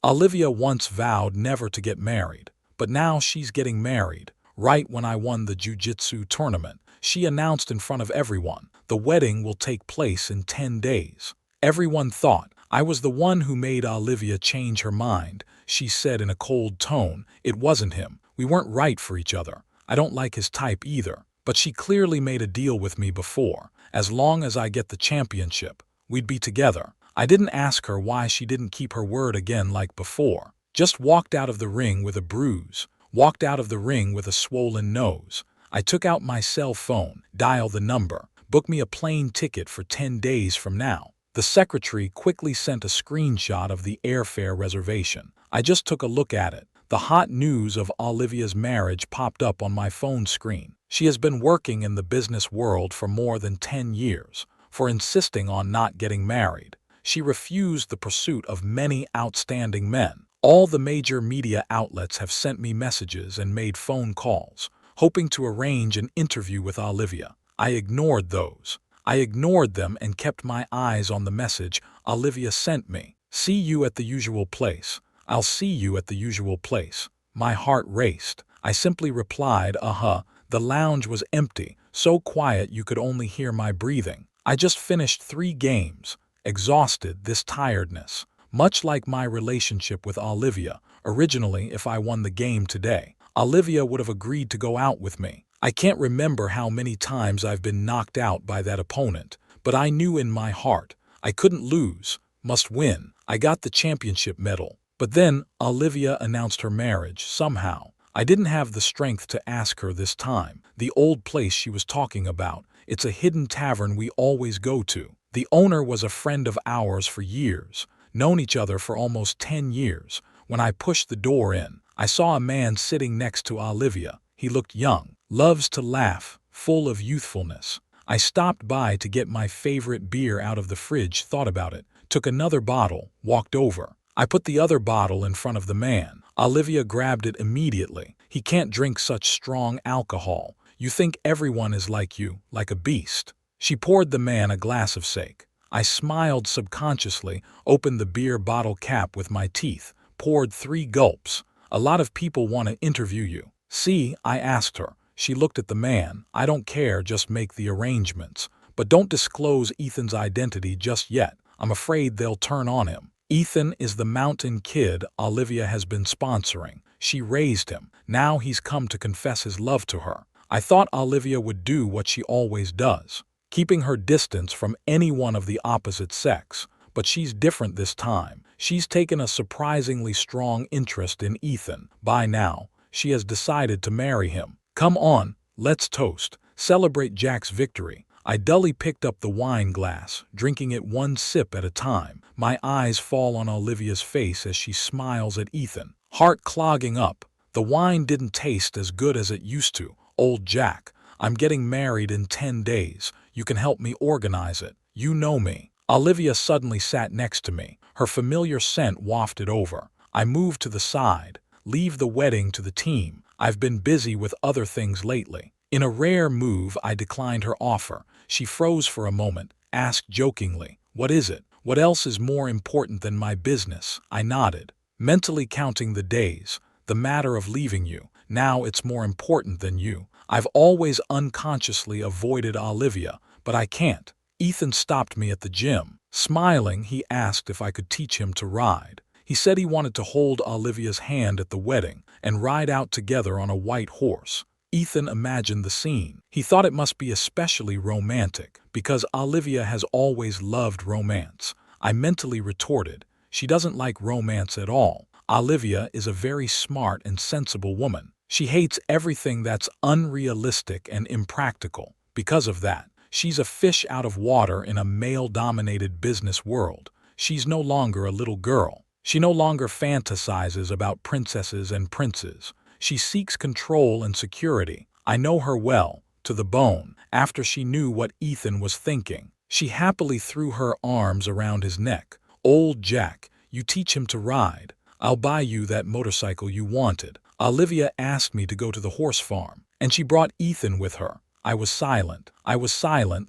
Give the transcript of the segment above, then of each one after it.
Olivia once vowed never to get married, but now she's getting married. Right when I won the jujitsu tournament, she announced in front of everyone, the wedding will take place in 10 days. Everyone thought I was the one who made Olivia change her mind. She said in a cold tone, it wasn't him. We weren't right for each other. I don't like his type either. But she clearly made a deal with me before. As long as I get the championship, we'd be together. I didn't ask her why she didn't keep her word again like before. Just walked out of the ring with a bruise. Walked out of the ring with a swollen nose. I took out my cell phone, dialed the number, booked me a plane ticket for 10 days from now. The secretary quickly sent a screenshot of the airfare reservation. I just took a look at it. The hot news of Olivia's marriage popped up on my phone screen. She has been working in the business world for more than 10 years, for insisting on not getting married. She refused the pursuit of many outstanding men. All the major media outlets have sent me messages and made phone calls, hoping to arrange an interview with Olivia. I ignored those. I ignored them and kept my eyes on the message Olivia sent me. See you at the usual place. I'll see you at the usual place. My heart raced. I simply replied, The lounge was empty, so quiet you could only hear my breathing. I just finished 3 games. Exhausted, this tiredness. Much like my relationship with Olivia. Originally, if I won the game today, Olivia would have agreed to go out with me. I can't remember how many times I've been knocked out by that opponent, but I knew in my heart I couldn't lose, must win. I got the championship medal. But then Olivia announced her marriage somehow. I didn't have the strength to ask her this time. The old place she was talking about, it's a hidden tavern we always go to. The owner was a friend of ours for years, known each other for almost 10 years. When I pushed the door in, I saw a man sitting next to Olivia. He looked young, loves to laugh, full of youthfulness. I stopped by to get my favorite beer out of the fridge, thought about it, took another bottle, walked over. I put the other bottle in front of the man. Olivia grabbed it immediately. He can't drink such strong alcohol. You think everyone is like you, like a beast. She poured the man a glass of sake. I smiled subconsciously, opened the beer bottle cap with my teeth, poured 3 gulps. A lot of people want to interview you. See, I asked her. She looked at the man. I don't care, just make the arrangements. But don't disclose Ethan's identity just yet. I'm afraid they'll turn on him. Ethan is the mountain kid Olivia has been sponsoring. She raised him. Now he's come to confess his love to her. I thought Olivia would do what she always does, keeping her distance from anyone of the opposite sex. But she's different this time. She's taken a surprisingly strong interest in Ethan. By now, she has decided to marry him. Come on, let's toast. Celebrate Jack's victory. I dully picked up the wine glass, drinking it 1 sip at a time. My eyes fall on Olivia's face as she smiles at Ethan. Heart clogging up. The wine didn't taste as good as it used to. Old Jack, I'm getting married in 10 days. You can help me organize it. You know me. Olivia suddenly sat next to me. Her familiar scent wafted over. I moved to the side. Leave the wedding to the team. I've been busy with other things lately. In a rare move, I declined her offer. She froze for a moment, asked jokingly, what is it? What else is more important than my business? I nodded, mentally counting the days. The matter of leaving you. Now it's more important than you. I've always unconsciously avoided Olivia, but I can't. Ethan stopped me at the gym. Smiling, he asked if I could teach him to ride. He said he wanted to hold Olivia's hand at the wedding and ride out together on a white horse. Ethan imagined the scene. He thought it must be especially romantic, because Olivia has always loved romance. I mentally retorted, she doesn't like romance at all. Olivia is a very smart and sensible woman. She hates everything that's unrealistic and impractical. Because of that, she's a fish out of water in a male-dominated business world. She's no longer a little girl. She no longer fantasizes about princesses and princes. She seeks control and security. I know her well, to the bone. After she knew what Ethan was thinking, she happily threw her arms around his neck. Old Jack, you teach him to ride. I'll buy you that motorcycle you wanted. Olivia asked me to go to the horse farm, and she brought Ethan with her. I was silent.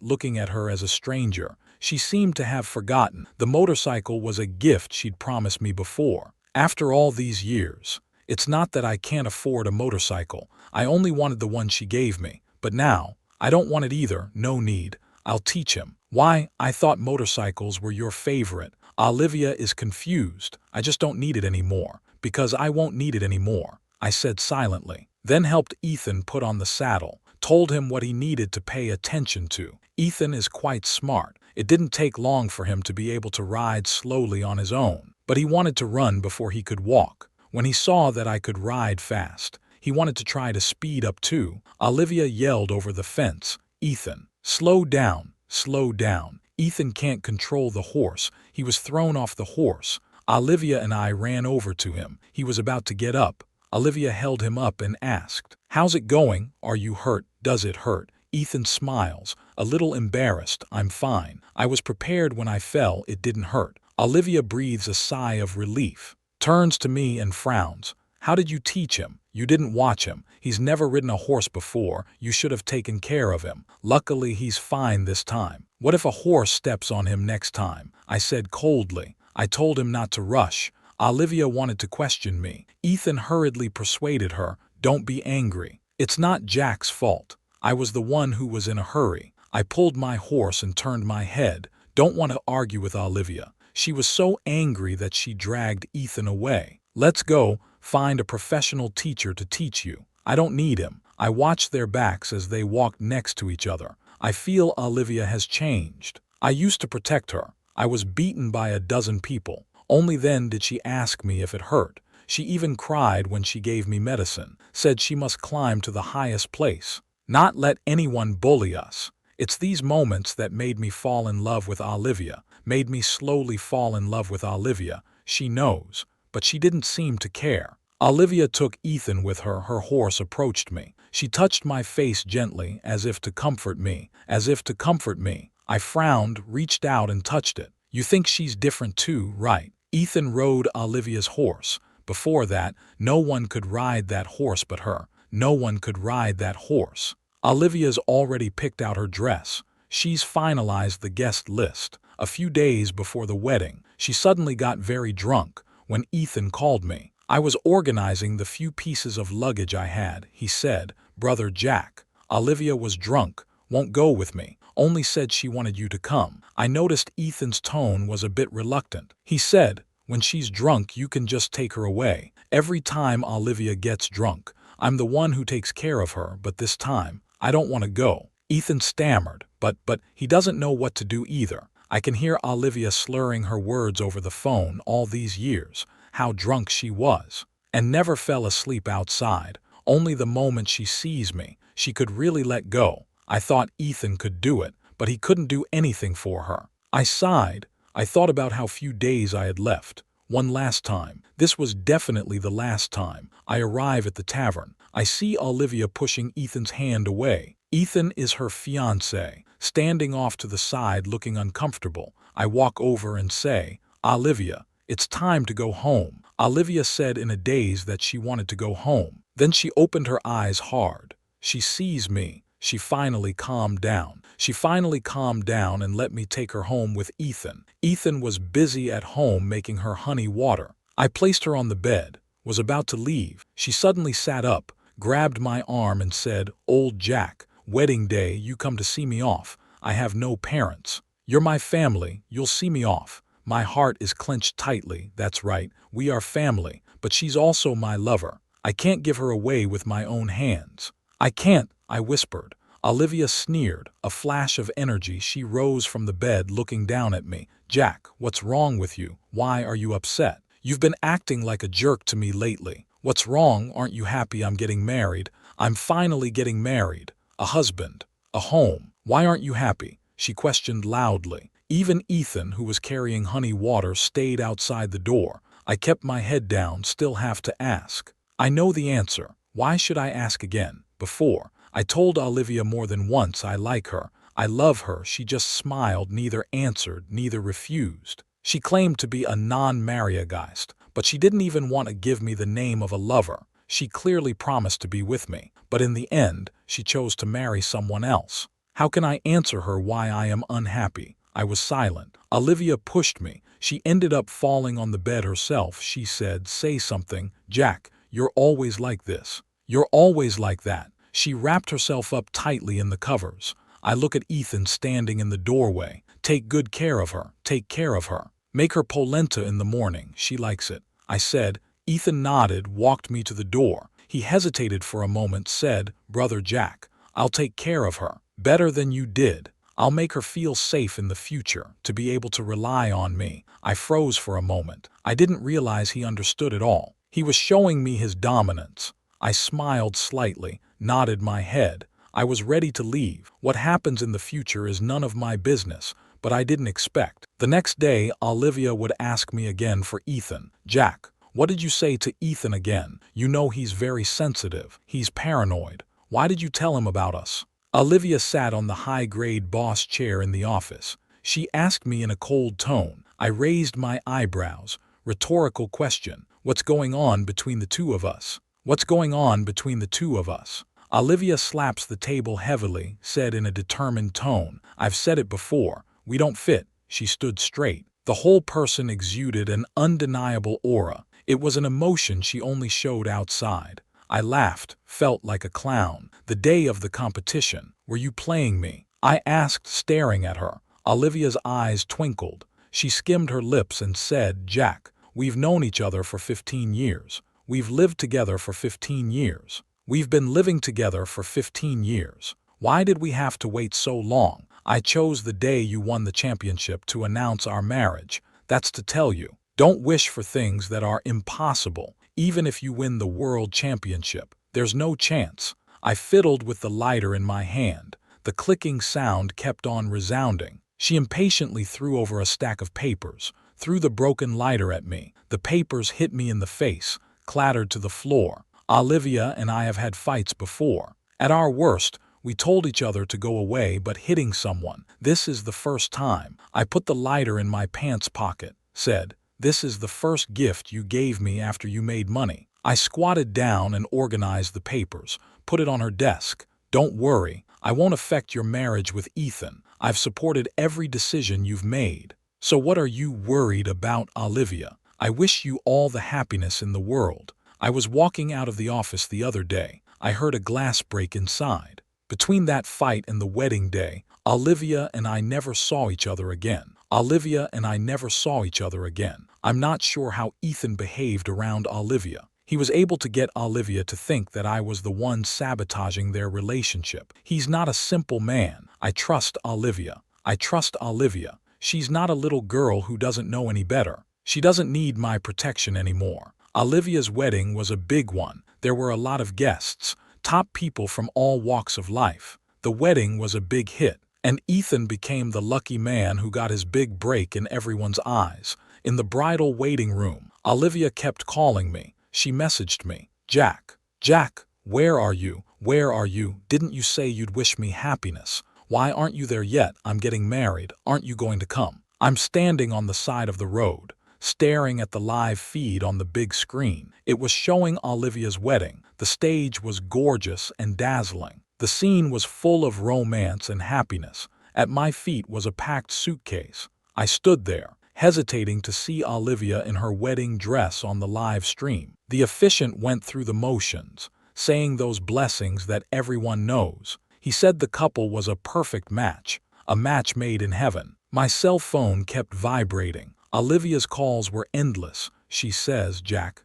Looking at her as a stranger. She seemed to have forgotten. The motorcycle was a gift she'd promised me before. After all these years, it's not that I can't afford a motorcycle. I only wanted the one she gave me. But now, I don't want it either. No need. I'll teach him. Why? I thought motorcycles were your favorite. Olivia is confused. I just don't need it anymore. Because I won't need it anymore, I said silently. Then helped Ethan put on the saddle. Told him what he needed to pay attention to. Ethan is quite smart. It didn't take long for him to be able to ride slowly on his own. But he wanted to run before he could walk. When he saw that I could ride fast, he wanted to try to speed up too. Olivia yelled over the fence, "Ethan, slow down, slow down." Ethan can't control the horse. He was thrown off the horse. Olivia and I ran over to him. He was about to get up. Olivia held him up and asked, "How's it going? Are you hurt? Does it hurt?" Ethan smiles, a little embarrassed. "I'm fine. I was prepared when I fell. It didn't hurt." Olivia breathes a sigh of relief, turns to me and frowns. "How did you teach him? You didn't watch him. He's never ridden a horse before. You should have taken care of him. Luckily, he's fine this time." "What if a horse steps on him next time?" I said coldly. I told him not to rush. Olivia wanted to question me. Ethan hurriedly persuaded her, "Don't be angry. It's not Jack's fault. I was the one who was in a hurry. I pulled my horse and turned my head." Don't want to argue with Olivia. She was so angry that she dragged Ethan away. "Let's go. Find a professional teacher to teach you." "I don't need him." I watched their backs as they walked next to each other. I feel Olivia has changed. I used to protect her. I was beaten by a dozen people. Only then did she ask me if it hurt. She even cried when she gave me medicine, said she must climb to the highest place, not let anyone bully us. It's these moments that made me fall in love with Olivia, made me slowly fall in love with Olivia. She knows, but she didn't seem to care. Olivia took Ethan with her. Her horse approached me. She touched my face gently, as if to comfort me, as if to comfort me. I frowned, reached out and touched it. "You think she's different too, right?" Ethan rode Olivia's horse. Before that, no one could ride that horse but her. No one could ride that horse. Olivia's already picked out her dress. She's finalized the guest list. A few days before the wedding, she suddenly got very drunk when Ethan called me. I was organizing the few pieces of luggage I had. He said, "Brother Jack, Olivia was drunk, won't go with me, only said she wanted you to come." I noticed Ethan's tone was a bit reluctant. He said, "When she's drunk, you can just take her away. Every time Olivia gets drunk, I'm the one who takes care of her, but this time, I don't want to go." Ethan stammered, but he doesn't know what to do either. I can hear Olivia slurring her words over the phone all these years, how drunk she was, and never fell asleep outside. Only the moment she sees me, she could really let go. I thought Ethan could do it, but he couldn't do anything for her. I sighed. I thought about how few days I had left. One last time. This was definitely the last time. I arrive at the tavern. I see Olivia pushing Ethan's hand away. Ethan is her fiancé, standing off to the side looking uncomfortable. I walk over and say, "Olivia, it's time to go home." Olivia said in a daze that she wanted to go home. Then she opened her eyes hard. She sees me. She finally calmed down. She finally calmed down and let me take her home with Ethan. Ethan was busy at home making her honey water. I placed her on the bed, was about to leave. She suddenly sat up, grabbed my arm and said, "Old Jack, wedding day, you come to see me off. I have no parents. You're my family, you'll see me off." My heart is clenched tightly. That's right, we are family, but she's also my lover. I can't give her away with my own hands. "I can't," I whispered. Olivia sneered, a flash of energy. She rose from the bed looking down at me. "Jack, what's wrong with you? Why are you upset? You've been acting like a jerk to me lately. What's wrong? Aren't you happy I'm getting married? I'm finally getting married. A husband. A home. Why aren't you happy?" She questioned loudly. Even Ethan, who was carrying honey water, stayed outside the door. I kept my head down, still have to ask. I know the answer. Why should I ask again? Before, I told Olivia more than once I like her. I love her. She just smiled, neither answered, neither refused. She claimed to be a non-Mariageist, but she didn't even want to give me the name of a lover. She clearly promised to be with me, but in the end, she chose to marry someone else. How can I answer her why I am unhappy? I was silent. Olivia pushed me. She ended up falling on the bed herself. She said, "Say something, Jack. You're always like this. You're always like that." She wrapped herself up tightly in the covers. I look at Ethan standing in the doorway. "Take good care of her. Take care of her. Make her polenta in the morning. She likes it," I said. Ethan nodded, walked me to the door. He hesitated for a moment, said, "Brother Jack, I'll take care of her. Better than you did. I'll make her feel safe in the future, to be able to rely on me." I froze for a moment. I didn't realize he understood it all. He was showing me his dominance. I smiled slightly, nodded my head. I was ready to leave. What happens in the future is none of my business, but I didn't expect. The next day, Olivia would ask me again for Ethan. "Jack, what did you say to Ethan again? You know he's very sensitive. He's paranoid. Why did you tell him about us?" Olivia sat on the high-grade boss chair in the office. She asked me in a cold tone. I raised my eyebrows. Rhetorical question. "What's going on between the two of us? What's going on between the two of us?" Olivia slaps the table heavily, said in a determined tone, "I've said it before. We don't fit." She stood straight. The whole person exuded an undeniable aura. It was an emotion she only showed outside. I laughed, felt like a clown. "The day of the competition, were you playing me?" I asked, staring at her. Olivia's eyes twinkled. She skimmed her lips and said, "Jack, we've known each other for 15 years. We've lived together for 15 years. We've been living together for 15 years. Why did we have to wait so long? I chose the day you won the championship to announce our marriage. That's to tell you, don't wish for things that are impossible. Even if you win the world championship, there's no chance." I fiddled with the lighter in my hand. The clicking sound kept on resounding. She impatiently threw over a stack of papers, threw the broken lighter at me. The papers hit me in the face, clattered to the floor. Olivia and I have had fights before. At our worst, we told each other to go away, but hitting someone, this is the first time. I put the lighter in my pants pocket, said, "This is the first gift you gave me after you made money." I squatted down and organized the papers, put it on her desk. "Don't worry, I won't affect your marriage with Ethan. I've supported every decision you've made. So what are you worried about, Olivia? I wish you all the happiness in the world." I was walking out of the office the other day. I heard a glass break inside. Between that fight and the wedding day, Olivia and I never saw each other again. Olivia and I never saw each other again. I'm not sure how Ethan behaved around Olivia. He was able to get Olivia to think that I was the one sabotaging their relationship. He's not a simple man. I trust Olivia. I trust Olivia. She's not a little girl who doesn't know any better. She doesn't need my protection anymore. Olivia's wedding was a big one. There were a lot of guests, top people from all walks of life. The wedding was a big hit, and Ethan became the lucky man who got his big break in everyone's eyes. In the bridal waiting room, Olivia kept calling me. She messaged me, "Jack, Jack, where are you? Where are you? Didn't you say you'd wish me happiness? Why aren't you there yet? I'm getting married. Aren't you going to come?" I'm standing on the side of the road, staring at the live feed on the big screen. It was showing Olivia's wedding. The stage was gorgeous and dazzling. The scene was full of romance and happiness. At my feet was a packed suitcase. I stood there, hesitating to see Olivia in her wedding dress on the live stream. The officiant went through the motions, saying those blessings that everyone knows. He said the couple was a perfect match, a match made in heaven. My cell phone kept vibrating. Olivia's calls were endless. She says, Jack,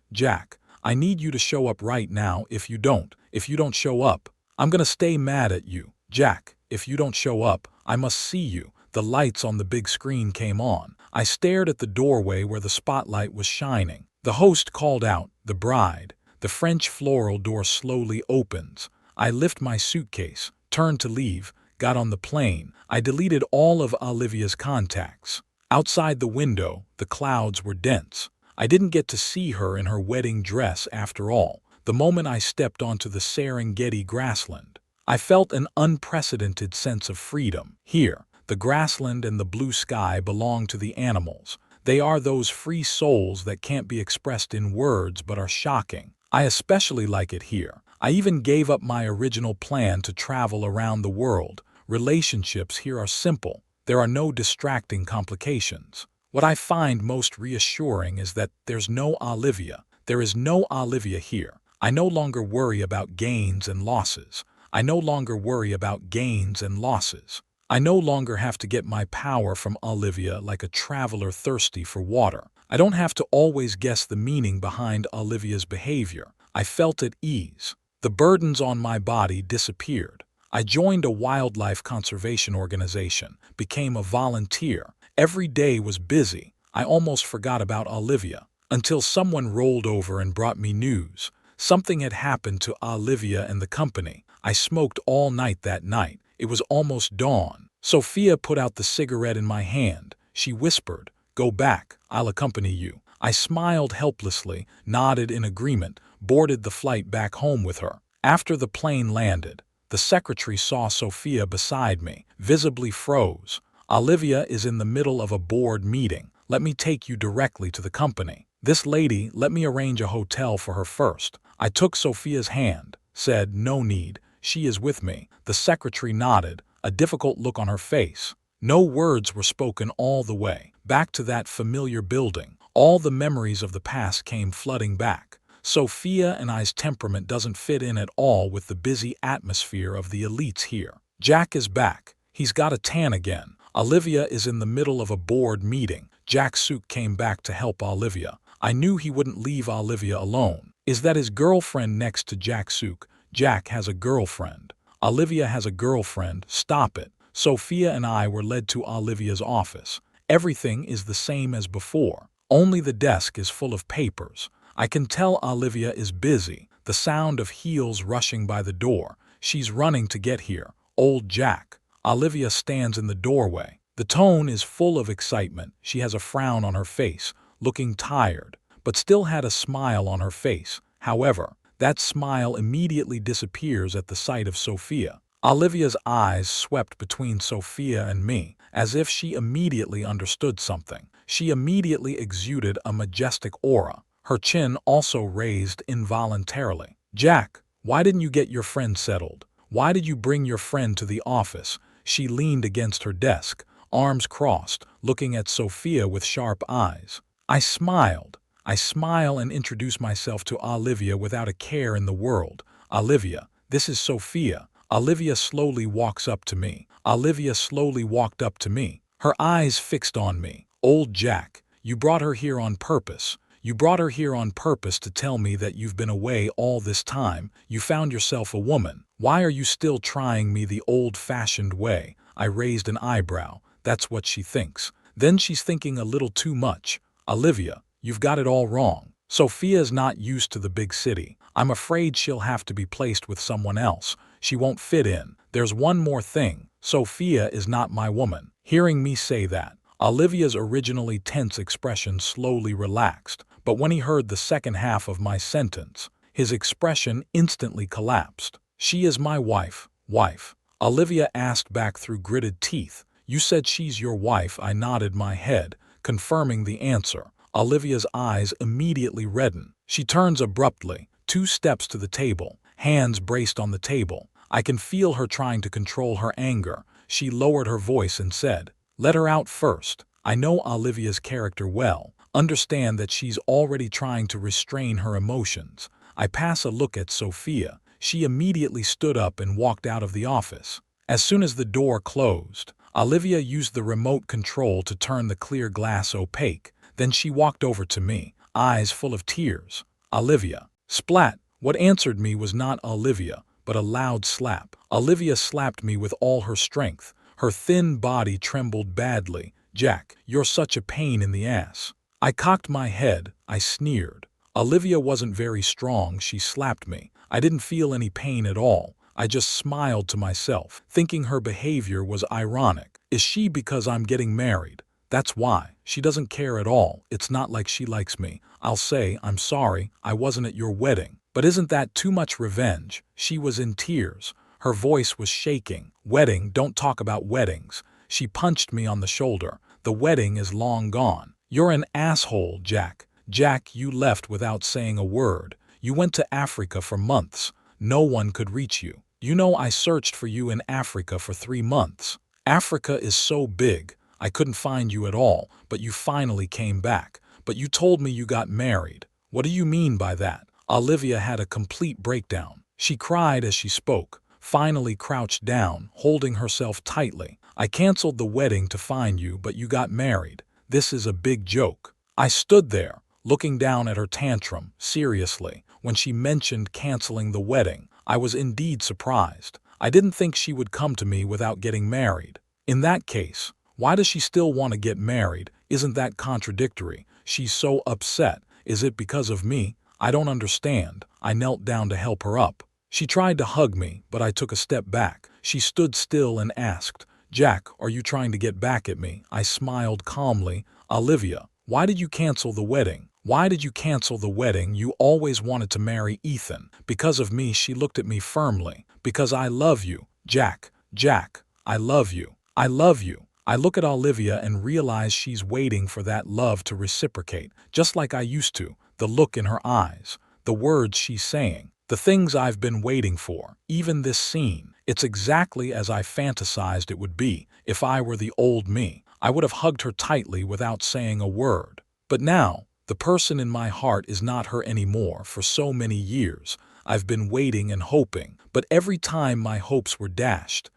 I need you to show up right now. If you don't show up, I'm gonna stay mad at you. Jack, if you don't show up, I must see you." The lights on the big screen came on. I stared at the doorway where the spotlight was shining. The host called out, "The bride." The French floral door slowly opens. I lift my suitcase, turned to leave, got on the plane. I deleted all of Olivia's contacts. Outside the window, the clouds were dense. I didn't get to see her in her wedding dress after all. The moment I stepped onto the Serengeti grassland, I felt an unprecedented sense of freedom. Here, the grassland and the blue sky belong to the animals. They are those free souls that can't be expressed in words but are shocking. I especially like it here. I even gave up my original plan to travel around the world. Relationships here are simple. There are no distracting complications. What I find most reassuring is that there's no Olivia. There is no Olivia here. I no longer worry about gains and losses. I no longer worry about gains and losses. I no longer have to get my power from Olivia like a traveler thirsty for water. I don't have to always guess the meaning behind Olivia's behavior. I felt at ease. The burdens on my body disappeared. I joined a wildlife conservation organization, became a volunteer. Every day was busy. I almost forgot about Olivia, until someone rolled over and brought me news. Something had happened to Olivia and the company. I smoked all night that night. It was almost dawn. Sophia put out the cigarette in my hand. She whispered, "Go back, I'll accompany you." I smiled helplessly, nodded in agreement, boarded the flight back home with her. After the plane landed, the secretary saw Sophia beside me, visibly froze. "Olivia is in the middle of a board meeting. Let me take you directly to the company." "This lady, let me arrange a hotel for her first." I took Sophia's hand, said, "No need, she is with me." The secretary nodded, a difficult look on her face. No words were spoken all the way, back to that familiar building. All the memories of the past came flooding back. Sophia and I's temperament doesn't fit in at all with the busy atmosphere of the elites here. Jack is back. He's got a tan again. Olivia is in the middle of a board meeting. Jack Suk came back to help Olivia. I knew he wouldn't leave Olivia alone. Is that his girlfriend next to Jack Suk? Jack has a girlfriend. Olivia has a girlfriend. Stop it. Sophia and I were led to Olivia's office. Everything is the same as before. Only the desk is full of papers. I can tell Olivia is busy. The sound of heels rushing by the door. She's running to get here. Old Jack. Olivia stands in the doorway. The tone is full of excitement. She has a frown on her face, looking tired, but still had a smile on her face. However, that smile immediately disappears at the sight of Sophia. Olivia's eyes swept between Sophia and me, as if she immediately understood something. She immediately exuded a majestic aura. Her chin also raised involuntarily. "Jack, why didn't you get your friend settled? Why did you bring your friend to the office?" She leaned against her desk, arms crossed, looking at Sophia with sharp eyes. I smiled. I smile and introduce myself to Olivia without a care in the world. "Olivia, this is Sophia." Olivia slowly walks up to me. Olivia slowly walked up to me, her eyes fixed on me. "Old Jack, you brought her here on purpose. You brought her here on purpose to tell me that you've been away all this time. You found yourself a woman. Why are you still trying me the old-fashioned way?" I raised an eyebrow. That's what she thinks. Then she's thinking a little too much. "Olivia, you've got it all wrong. Sophia's not used to the big city. I'm afraid she'll have to be placed with someone else. She won't fit in. There's one more thing. Sophia is not my woman." Hearing me say that, Olivia's originally tense expression slowly relaxed, but when he heard the second half of my sentence, his expression instantly collapsed. "She is my wife." "Wife?" Olivia asked back through gritted teeth. "You said she's your wife." I nodded my head, confirming the answer. Olivia's eyes immediately redden. She turns abruptly, 2 steps to the table, hands braced on the table. I can feel her trying to control her anger. She lowered her voice and said, "Let her out first." I know Olivia's character well, understand that she's already trying to restrain her emotions. I pass a look at Sophia. She immediately stood up and walked out of the office. As soon as the door closed, Olivia used the remote control to turn the clear glass opaque. Then she walked over to me, eyes full of tears. "Olivia." Splat! What answered me was not Olivia, but a loud slap. Olivia slapped me with all her strength. Her thin body trembled badly. "Jack, you're such a pain in the ass." I cocked my head. I sneered. Olivia wasn't very strong. She slapped me. I didn't feel any pain at all. I just smiled to myself, thinking her behavior was ironic. Is she because I'm getting married? That's why. She doesn't care at all. It's not like she likes me. I'll say, "I'm sorry, I wasn't at your wedding." But isn't that too much revenge? She was in tears. Her voice was shaking. "Wedding, don't talk about weddings." She punched me on the shoulder. "The wedding is long gone." "You're an asshole, Jack." "Jack, you left without saying a word. You went to Africa for months. No one could reach you. You know I searched for you in Africa for 3 months. Africa is so big." I couldn't find you at all, but you finally came back. But you told me you got married. What do you mean by that?" Olivia had a complete breakdown. She cried as she spoke, finally crouched down, holding herself tightly. "I canceled the wedding to find you, but you got married. This is a big joke." I stood there, looking down at her tantrum, seriously. When she mentioned canceling the wedding, I was indeed surprised. I didn't think she would come to me without getting married. In that case, why does she still want to get married? Isn't that contradictory? She's so upset. Is it because of me? I don't understand. I knelt down to help her up. She tried to hug me, but I took a step back. She stood still and asked, "Jack, are you trying to get back at me?" I smiled calmly. "Olivia, why did you cancel the wedding? Why did you cancel the wedding? You always wanted to marry Ethan." "Because of me," she looked at me firmly. "Because I love you, Jack. Jack, I love you. I love you." I look at Olivia and realize she's waiting for that love to reciprocate, just like I used to. The look in her eyes, the words she's saying, the things I've been waiting for, even this scene. It's exactly as I fantasized it would be. If I were the old me, I would have hugged her tightly without saying a word. But now, the person in my heart is not her anymore. For so many years, I've been waiting and hoping, but every time my hopes were dashed,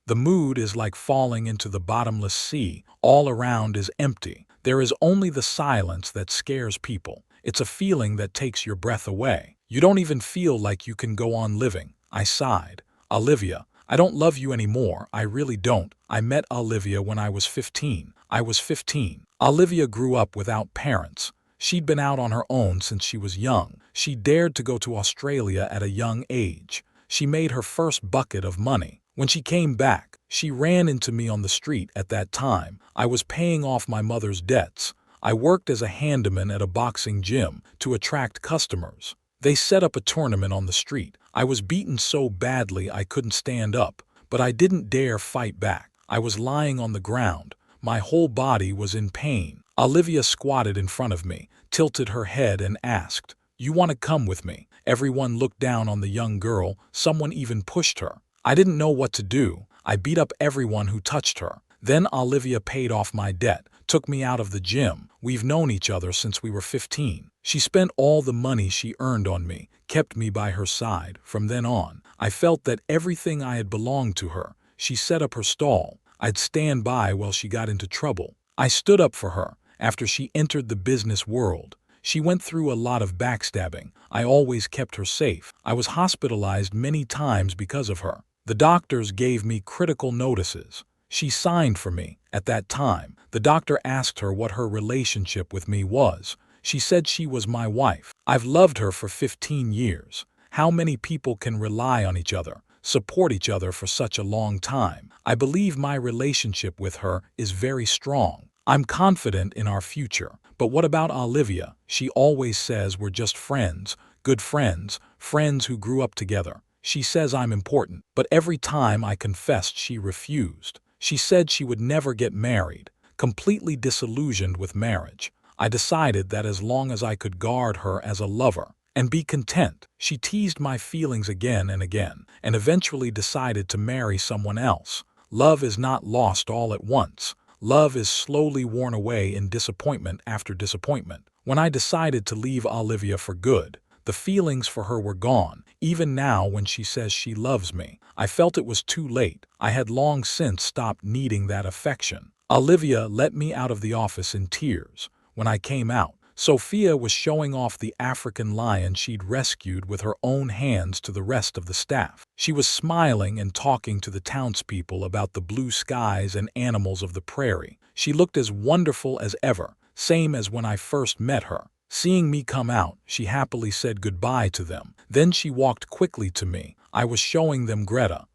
the mood is like falling into the bottomless sea. All around is empty. There is only the silence that scares people. It's a feeling that takes your breath away. You don't even feel like you can go on living. I sighed. "Olivia, I don't love you anymore. I really don't." I met Olivia when I was 15. Olivia grew up without parents. She'd been out on her own since she was young. She dared to go to Australia at a young age. She made her first bucket of money. When she came back, she ran into me on the street. At that time, I was paying off my mother's debts. I worked as a handyman at a boxing gym to attract customers. They set up a tournament on the street. I was beaten so badly I couldn't stand up, but I didn't dare fight back. I was lying on the ground. My whole body was in pain. Olivia squatted in front of me, tilted her head and asked, "You want to come with me?" Everyone looked down on the young girl. Someone even pushed her. I didn't know what to do. I beat up everyone who touched her. Then Olivia paid off my debt, took me out of the gym. We've known each other since we were 15. She spent all the money she earned on me, kept me by her side. From then on, I felt that everything I had belonged to her. She set up her stall. I'd stand by while she got into trouble. I stood up for her after she entered the business world. She went through a lot of backstabbing. I always kept her safe. I was hospitalized many times because of her. The doctors gave me critical notices. She signed for me. At that time, the doctor asked her what her relationship with me was. She said she was my wife. I've loved her for 15 years. How many people can rely on each other, support each other for such a long time? I believe my relationship with her is very strong. I'm confident in our future. But what about Olivia? She always says we're just friends, good friends, friends who grew up together. She says I'm important, but every time I confessed she refused. She said she would never get married, completely disillusioned with marriage. I decided that as long as I could guard her as a lover and be content, she teased my feelings again and again, and eventually decided to marry someone else. Love is not lost all at once. Love is slowly worn away in disappointment after disappointment. When I decided to leave Olivia for good, the feelings for her were gone. Even now when she says she loves me, I felt it was too late. I had long since stopped needing that affection. Olivia let me out of the office in tears. When I came out, Sophia was showing off the African lion she'd rescued with her own hands to the rest of the staff. She was smiling and talking to the townspeople about the blue skies and animals of the prairie. She looked as wonderful as ever, same as when I first met her. Seeing me come out, she happily said goodbye to them. Then she walked quickly to me. I was showing them Greta.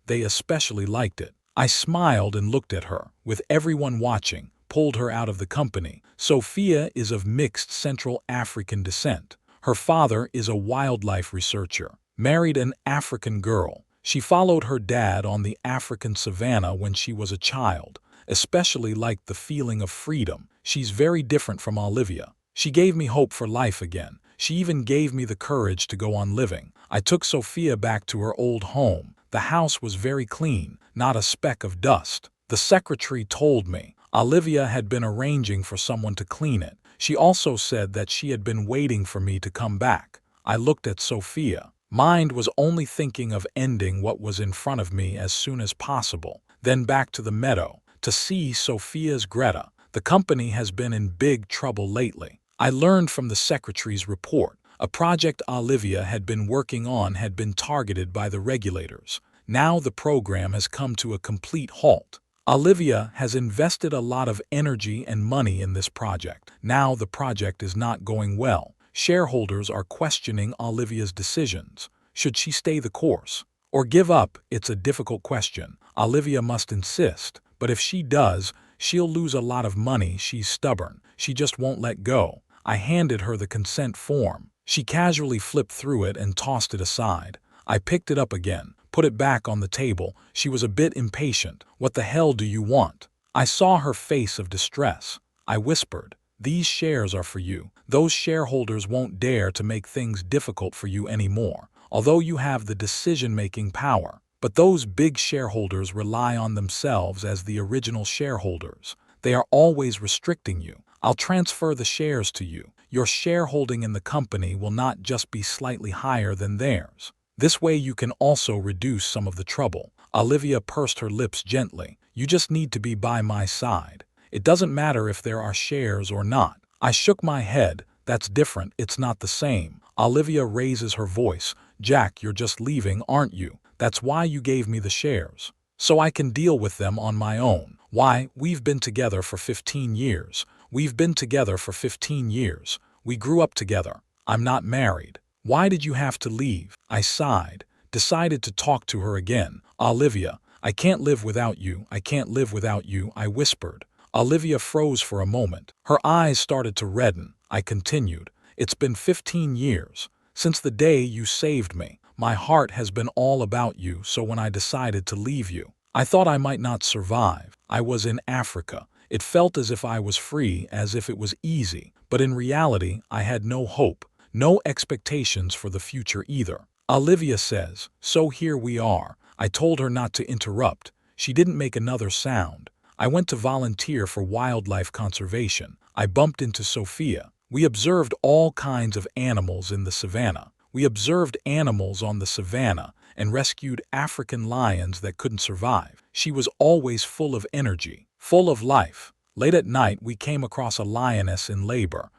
They especially liked it. I smiled and looked at her. With everyone watching, pulled her out of the company. Sophia is of mixed Central African descent. Her father is a wildlife researcher, married an African girl. She followed her dad on the African savannah when she was a child, especially liked the feeling of freedom. She's very different from Olivia. She gave me hope for life again. She even gave me the courage to go on living. I took Sophia back to her old home. The house was very clean, not a speck of dust. The secretary told me Olivia had been arranging for someone to clean it. She also said that she had been waiting for me to come back. I looked at Sophia. Mind was only thinking of ending what was in front of me as soon as possible. Then back to the meadow, to see Sophia's Greta. The company has been in big trouble lately. I learned from the secretary's report. A project Olivia had been working on had been targeted by the regulators. Now the program has come to a complete halt. Olivia has invested a lot of energy and money in this project. Now the project is not going well. Shareholders are questioning Olivia's decisions. Should she stay the course or give up? It's a difficult question. Olivia must insist, but if she does, she'll lose a lot of money. She's stubborn. She just won't let go. I handed her the consent form. She casually flipped through it and tossed it aside. I picked it up again, put it back on the table. She was a bit impatient. What the hell do you want? I saw her face of distress. I whispered, these shares are for you. Those shareholders won't dare to make things difficult for you anymore, although you have the decision-making power. But those big shareholders rely on themselves as the original shareholders. They are always restricting you. I'll transfer the shares to you. Your shareholding in the company will not just be slightly higher than theirs. This way you can also reduce some of the trouble. Olivia pursed her lips gently. You just need to be by my side. It doesn't matter if there are shares or not. I shook my head. That's different. It's not the same. Olivia raises her voice. Jack, you're just leaving, aren't you? That's why you gave me the shares. So I can deal with them on my own. Why, we've been together for 15 years. We've been together for 15 years. We grew up together. I'm not married. Why did you have to leave? I sighed, decided to talk to her again. Olivia, I can't live without you. I can't live without you, I whispered. Olivia froze for a moment. Her eyes started to redden. I continued, it's been 15 years. Since the day you saved me, my heart has been all about you, so when I decided to leave you, I thought I might not survive. I was in Africa. It felt as if I was free, as if it was easy. But in reality, I had no hope, no expectations for the future either. Olivia says, so here we are. I told her not to interrupt. She didn't make another sound. I went to volunteer for wildlife conservation. I bumped into Sophia. We observed all kinds of animals in the savannah. We observed animals on the savannah and rescued African lions that couldn't survive. She was always full of energy, full of life. Late at night, we came across a lioness in labor.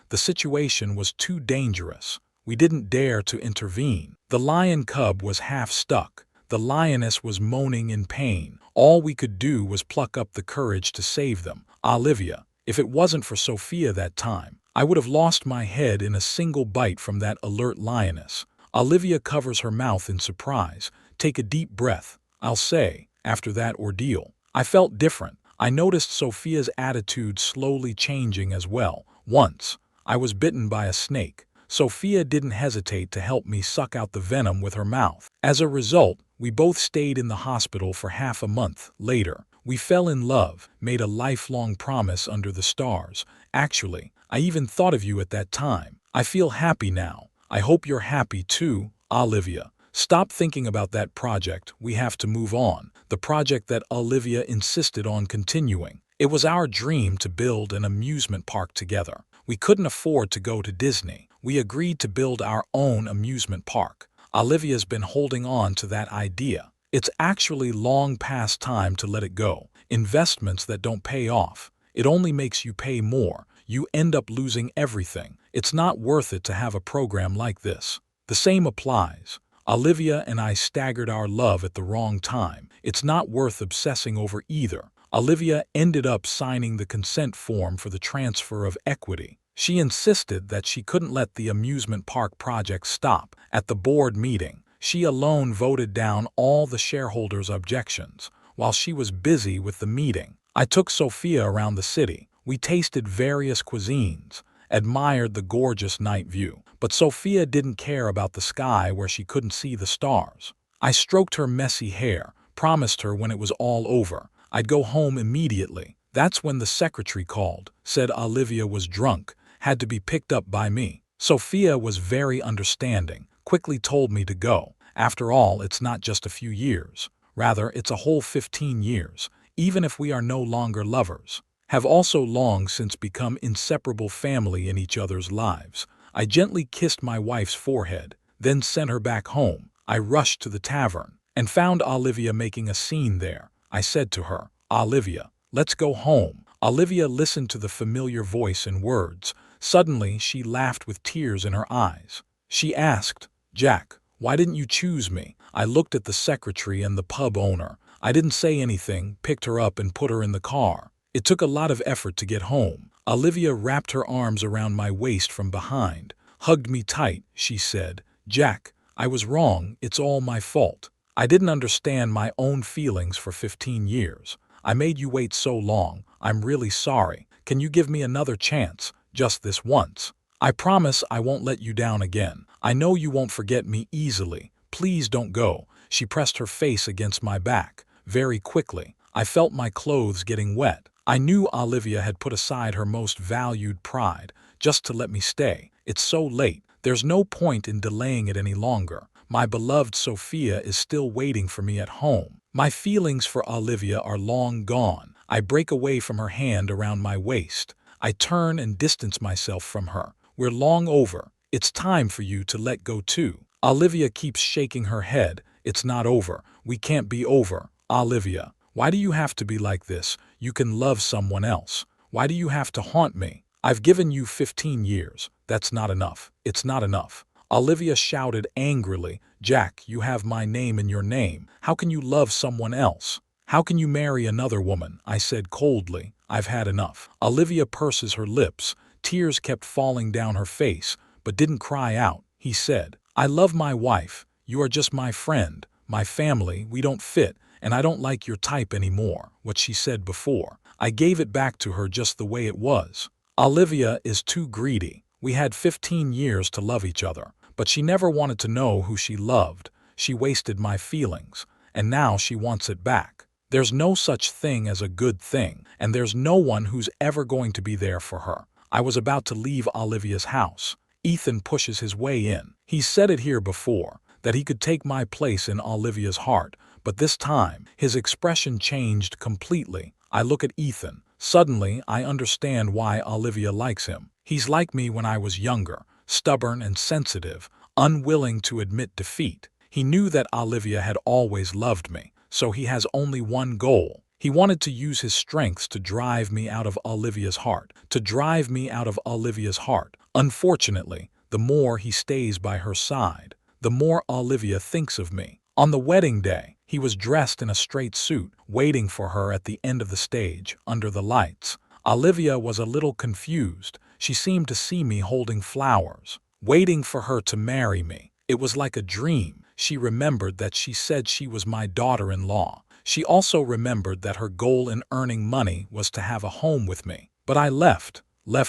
The situation was too dangerous. We didn't dare to intervene. The lion cub was half stuck. The lioness was moaning in pain. All we could do was pluck up the courage to save them. Olivia, if it wasn't for Sophia that time, I would have lost my head in a single bite from that alert lioness. Olivia covers her mouth in surprise. Take a deep breath. I'll say, after that ordeal, I felt different. I noticed Sophia's attitude slowly changing as well. Once, I was bitten by a snake. Sophia didn't hesitate to help me suck out the venom with her mouth. As a result, we both stayed in the hospital for half a month. Later, we fell in love, made a lifelong promise under the stars. Actually, I even thought of you at that time. I feel happy now. I hope you're happy too, Olivia. Stop thinking about that project. We have to move on. The project that Olivia insisted on continuing. It was our dream to build an amusement park together. We couldn't afford to go to Disney. We agreed to build our own amusement park. Olivia's been holding on to that idea. It's actually long past time to let it go. Investments that don't pay off. It only makes you pay more. You end up losing everything. It's not worth it to have a program like this. The same applies. Olivia and I staggered our love at the wrong time. It's not worth obsessing over either. Olivia ended up signing the consent form for the transfer of equity. She insisted that she couldn't let the amusement park project stop. At the board meeting, she alone voted down all the shareholders' objections. While she was busy with the meeting, I took Sophia around the city. We tasted various cuisines, admired the gorgeous night view. But Sophia didn't care about the sky where she couldn't see the stars. I stroked her messy hair, promised her when it was all over, I'd go home immediately. That's when the secretary called, said Olivia was drunk, had to be picked up by me. Sophia was very understanding, quickly told me to go. After all, it's not just a few years. Rather, it's a whole 15 years, even if we are no longer lovers, have also long since become inseparable family in each other's lives. I gently kissed my wife's forehead, then sent her back home. I rushed to the tavern and found Olivia making a scene there. I said to her, "Olivia, let's go home." Olivia listened to the familiar voice and words. Suddenly, she laughed with tears in her eyes. She asked, "Jack, why didn't you choose me?" I looked at the secretary and the pub owner. I didn't say anything, picked her up and put her in the car. It took a lot of effort to get home. Olivia wrapped her arms around my waist from behind, hugged me tight. She said, "Jack, I was wrong. It's all my fault. I didn't understand my own feelings for 15 years. I made you wait so long. I'm really sorry. Can you give me another chance, just this once? I promise I won't let you down again. I know you won't forget me easily. Please don't go." She pressed her face against my back. Very quickly, I felt my clothes getting wet. I knew Olivia had put aside her most valued pride just to let me stay. It's so late. There's no point in delaying it any longer. My beloved Sophia is still waiting for me at home. My feelings for Olivia are long gone. I break away from her hand around my waist. I turn and distance myself from her. We're long over. It's time for you to let go too. Olivia keeps shaking her head. It's not over. We can't be over. Olivia, why do you have to be like this? You can love someone else. Why do you have to haunt me? I've given you 15 years. That's not enough. It's not enough. Olivia shouted angrily, "Jack, you have my name in your name. How can you love someone else? How can you marry another woman?" I said coldly, "I've had enough." Olivia purses her lips. Tears kept falling down her face, but didn't cry out. He said, "I love my wife. You are just my friend, my family. We don't fit, and I don't like your type anymore." What she said before. I gave it back to her just the way it was. Olivia is too greedy. We had 15 years to love each other, but she never wanted to know who she loved. She wasted my feelings, and now she wants it back. There's no such thing as a good thing, and there's no one who's ever going to be there for her. I was about to leave Olivia's house. Ethan pushes his way in. He said it here before, that he could take my place in Olivia's heart, but this time, his expression changed completely. I look at Ethan. Suddenly, I understand why Olivia likes him. He's like me when I was younger, stubborn and sensitive, unwilling to admit defeat. He knew that Olivia had always loved me, so he has only one goal. He wanted to use his strengths to drive me out of Olivia's heart, Unfortunately, the more he stays by her side, the more Olivia thinks of me. On the wedding day, he was dressed in a straight suit, waiting for her at the end of the stage, under the lights. Olivia was a little confused. She seemed to see me holding flowers, waiting for her to marry me. It was like a dream. She remembered that she said she was my daughter-in-law. She also remembered that her goal in earning money was to have a home with me. But I left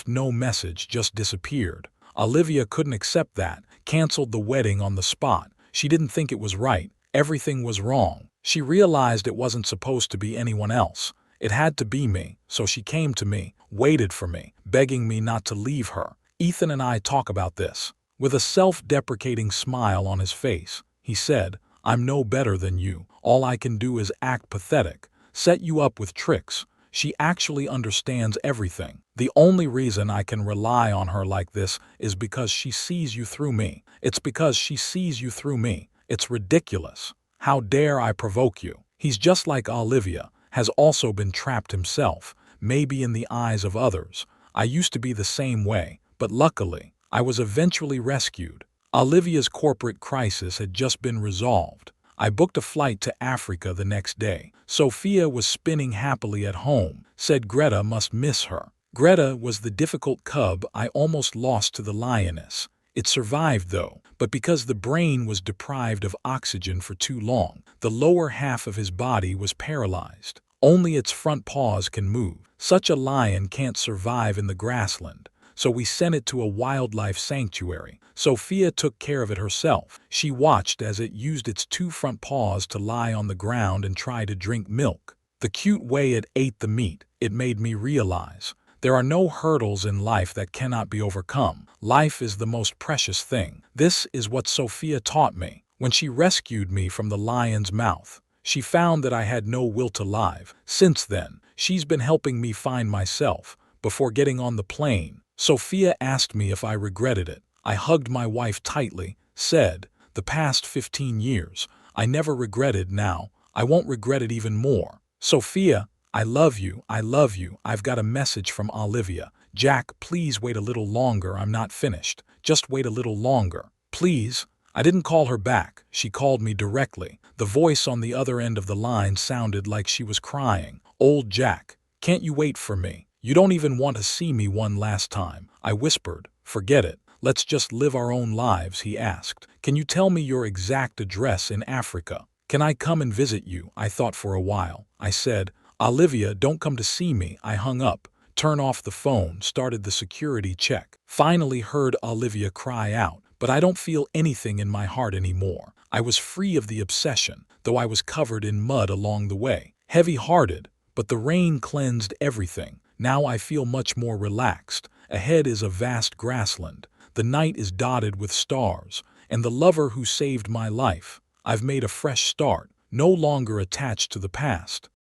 no message, just disappeared. Olivia couldn't accept that, canceled the wedding on the spot. She didn't think it was right. Everything was wrong. She realized it wasn't supposed to be anyone else. It had to be me, so she came to me, waited for me, begging me not to leave her. Ethan and I talk about this. With a self-deprecating smile on his face, he said, "I'm no better than you. All I can do is act pathetic, set you up with tricks. She actually understands everything. The only reason I can rely on her like this is because she sees you through me. It's because she sees you through me. It's ridiculous. How dare I provoke you?" He's just like Olivia, has also been trapped himself, maybe in the eyes of others. I used to be the same way, but luckily, I was eventually rescued. Olivia's corporate crisis had just been resolved. I booked a flight to Africa the next day. Sophia was spinning happily at home, said Greta must miss her. Greta was the difficult cub I almost lost to the lioness. It survived though, but because the brain was deprived of oxygen for too long, the lower half of his body was paralyzed. Only its front paws can move. Such a lion can't survive in the grassland, so we sent it to a wildlife sanctuary. Sophia took care of it herself. She watched as it used its two front paws to lie on the ground and try to drink milk. The cute way it ate the meat, it made me realize there are no hurdles in life that cannot be overcome. Life is the most precious thing. This is what Sophia taught me. When she rescued me from the lion's mouth, she found that I had no will to live. Since then, she's been helping me find myself. Before getting on the plane, Sophia asked me if I regretted it. I hugged my wife tightly, said, "The past 15 years, I never regretted. Now, I won't regret it even more." Sophia, I love you, I love you. I've got a message from Olivia. Jack, please wait a little longer. I'm not finished. Just wait a little longer. Please. I didn't call her back. She called me directly. The voice on the other end of the line sounded like she was crying. "Old Jack, can't you wait for me? You don't even want to see me one last time." I whispered, "Forget it. Let's just live our own lives." He asked, "Can you tell me your exact address in Africa? Can I come and visit you?" I thought for a while. I said, "Olivia, don't come to see me." I hung up, turned off the phone, started the security check. Finally heard Olivia cry out, "But I don't feel anything in my heart anymore." I was free of the obsession, though I was covered in mud along the way. Heavy-hearted, but the rain cleansed everything. Now I feel much more relaxed. Ahead is a vast grassland. The night is dotted with stars, and the lover who saved my life. I've made a fresh start, no longer attached to the past.